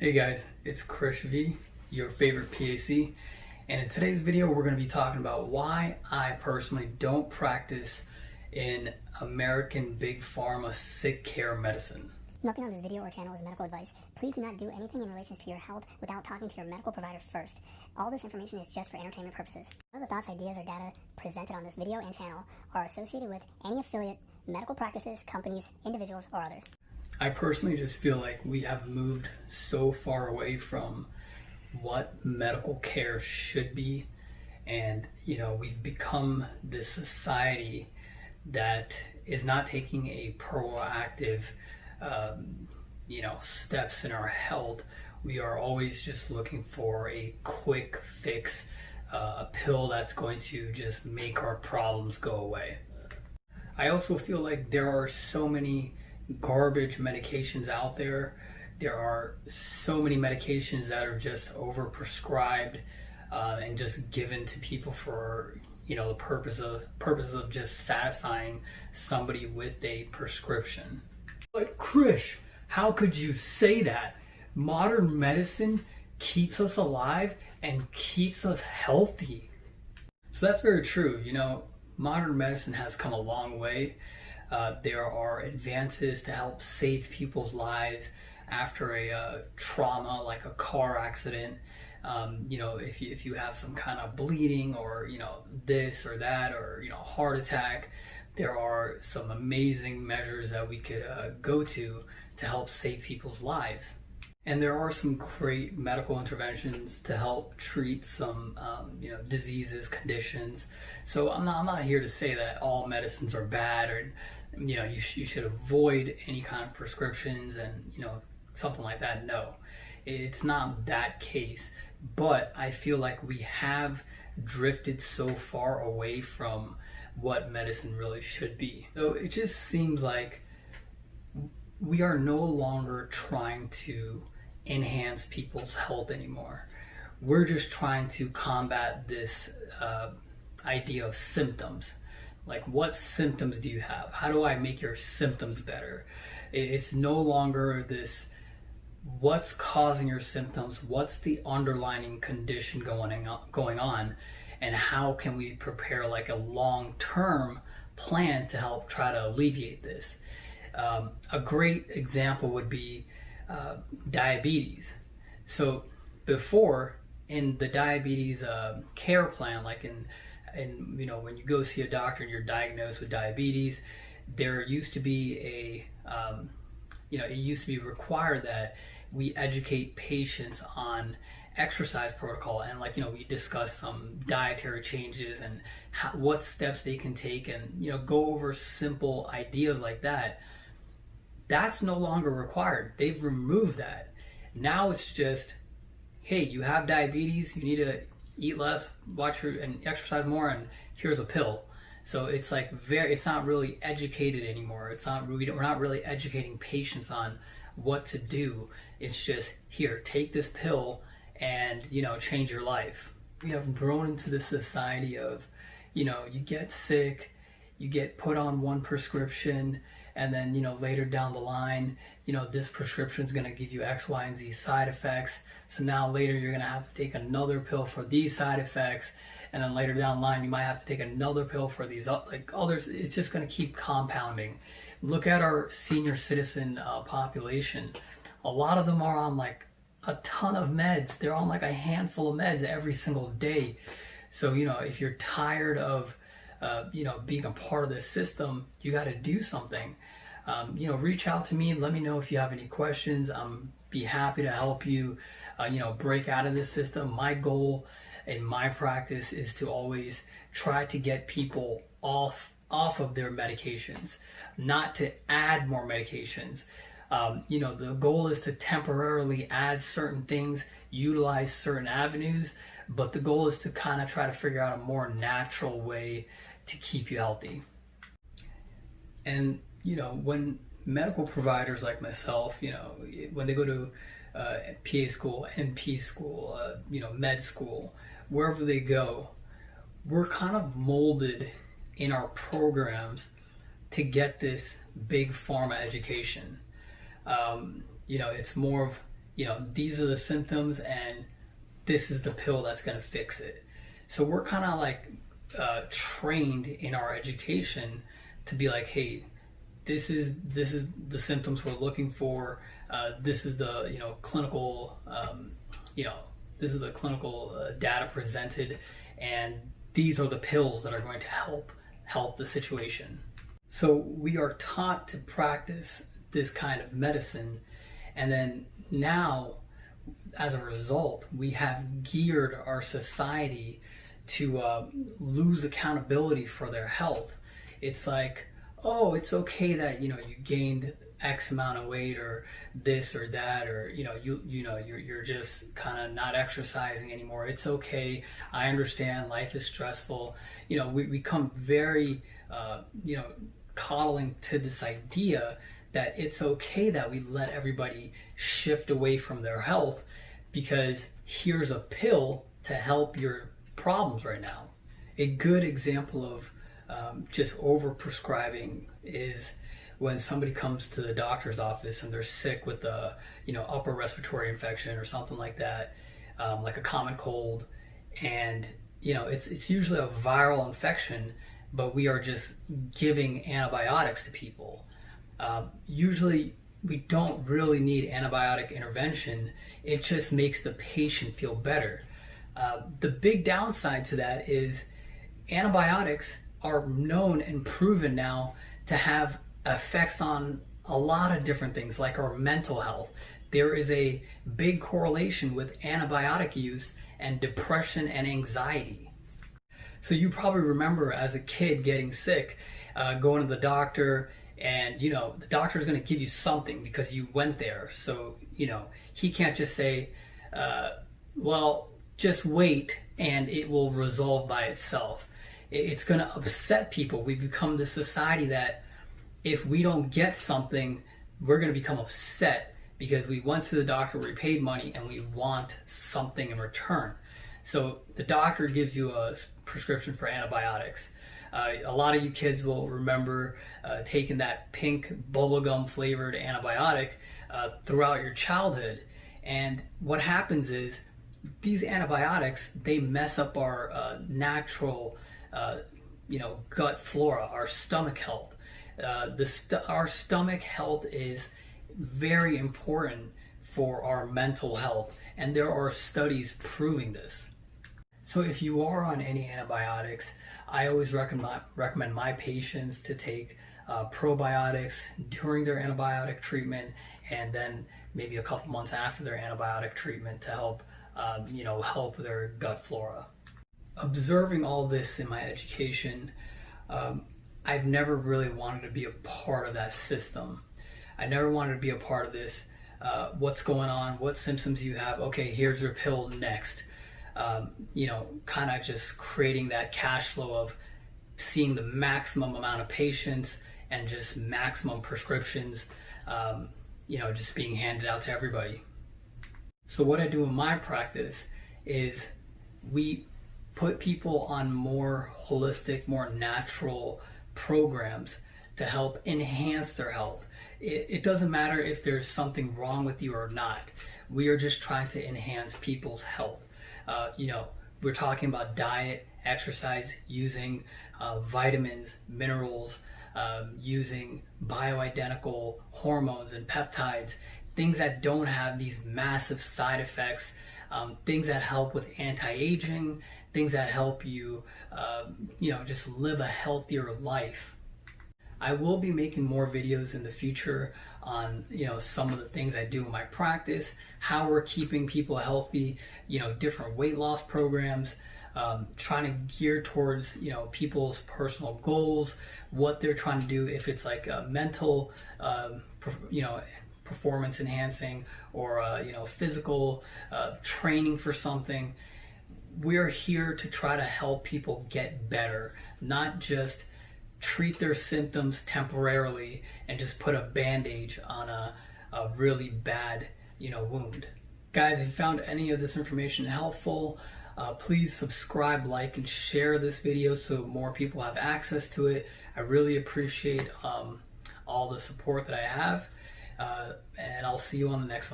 Hey guys, it's Krish V, your favorite PAC, and in today's video we're going to be talking about why I personally don't practice in American Big Pharma sick care medicine. Nothing on this video or channel is medical advice. Please do not do anything in relation to your health without talking to your medical provider first. All this information is just for entertainment purposes. None of the thoughts, ideas, or data presented on this video and channel are associated with any affiliate, medical practices, companies, individuals, or others. I personally just feel like we have moved so far away from what medical care should be, and we've become this society that is not taking a proactive steps in our health. We are always just looking for a quick fix, a pill that's going to just make our problems go away. I also feel like there are so many garbage medications out there. There are so many medications that are just overprescribed and just given to people for the purpose of just satisfying somebody with a prescription. But Krish, how could you say that? Modern medicine keeps us alive and keeps us healthy. So that's very true. Modern medicine has come a long way. There are advances to help save people's lives after a trauma like a car accident. If you have some kind of bleeding or this or that or heart attack, there are some amazing measures that we could go to help save people's lives. And there are some great medical interventions to help treat some diseases, conditions. So I'm not here to say that all medicines are bad, or you should avoid any kind of prescriptions and something like that. No, it's not that case. But I feel like we have drifted so far away from what medicine really should be. So it just seems like we are no longer trying to enhance people's health anymore. We're just trying to combat this idea of symptoms. Like, what symptoms do you have? How do I make your symptoms better? It's no longer this, what's causing your symptoms? What's the underlying condition going on? And how can we prepare like a long-term plan to help try to alleviate this? A great example would be diabetes. So before, in the diabetes care plan, like in when you go see a doctor and you're diagnosed with diabetes, there used to be it used to be required that we educate patients on exercise protocol, and we discuss some dietary changes and what steps they can take, and go over simple ideas like that. That's no longer required. They've removed that. Now it's just, hey, you have diabetes, you need to eat less, and exercise more, and here's a pill. So it's like it's not really educated anymore. We're not really educating patients on what to do. It's just, here, take this pill and change your life. We have grown into this society of you get sick, you get put on one prescription, and then later down the line this prescription is going to give you X, Y, and Z side effects. So now later you're going to have to take another pill for these side effects, and then later down the line you might have to take another pill for these others. It's just going to keep compounding. Look at our senior citizen population. A lot of them are on a ton of meds. They're on a handful of meds every single day. So if you're tired of being a part of this system, you got to do something. Reach out to me. Let me know if you have any questions. I'm be happy to help you break out of this system. My goal in my practice is to always try to get people off of their medications, not to add more medications. The goal is to temporarily add certain things, utilize certain avenues, but the goal is to kind of try to figure out a more natural way to keep you healthy. And when medical providers like myself, when they go to PA school, NP school, med school, wherever they go, we're kind of molded in our programs to get this big pharma education. It's more of, these are the symptoms and this is the pill that's going to fix it. So we're kind of like trained in our education to be like, hey, this is the symptoms we're looking for. This is the clinical this is the clinical data presented, and these are the pills that are going to help the situation. So we are taught to practice this kind of medicine, and then now, as a result, we have geared our society to lose accountability for their health. It's like, oh, it's okay that you gained X amount of weight or this or that, or you're just kind of not exercising anymore. It's okay. I understand life is stressful. We become very coddling to this idea that it's okay that we let everybody shift away from their health because here's a pill to help your problems right now. A good example of just overprescribing is when somebody comes to the doctor's office and they're sick with a upper respiratory infection or something like that, like a common cold, and it's usually a viral infection, but we are just giving antibiotics to people. Usually we don't really need antibiotic intervention. It just makes the patient feel better. The big downside to that is antibiotics are known and proven now to have effects on a lot of different things, like our mental health. There is a big correlation with antibiotic use and depression and anxiety. So you probably remember as a kid getting sick, going to the doctor, and the doctor is going to give you something because you went there. So he can't just say, well, just wait and it will resolve by itself. It's going to upset people. We've become this society that if we don't get something, we're going to become upset because we went to the doctor, we paid money, and we want something in return. So the doctor gives you a prescription for antibiotics. A lot of you kids will remember taking that pink bubblegum flavored antibiotic throughout your childhood. And what happens is these antibiotics, they mess up our natural gut flora, our stomach health. Our stomach health is very important for our mental health, and there are studies proving this. So if you are on any antibiotics, I always recommend my patients to take probiotics during their antibiotic treatment, and then maybe a couple months after their antibiotic treatment to help help their gut flora. Observing all this in my education, I've never really wanted to be a part of that system. I never wanted to be a part of this. What's going on? What symptoms you have? Okay, here's your pill next. Kind of just creating that cash flow of seeing the maximum amount of patients and just maximum prescriptions, just being handed out to everybody. So what I do in my practice is we put people on more holistic, more natural programs to help enhance their health. It doesn't matter if there's something wrong with you or not. We are just trying to enhance people's health. We're talking about diet, exercise, using vitamins, minerals, using bioidentical hormones and peptides, things that don't have these massive side effects, things that help with anti-aging, things that help you, just live a healthier life. I will be making more videos in the future on, some of the things I do in my practice, how we're keeping people healthy, different weight loss programs, trying to gear towards, people's personal goals, what they're trying to do, if it's like a mental, performance enhancing or, physical training for something. We're here to try to help people get better, not just treat their symptoms temporarily and just put a bandage on a really bad, wound. Guys, if you found any of this information helpful, please subscribe, like, and share this video so more people have access to it. I really appreciate all the support that I have, and I'll see you on the next one.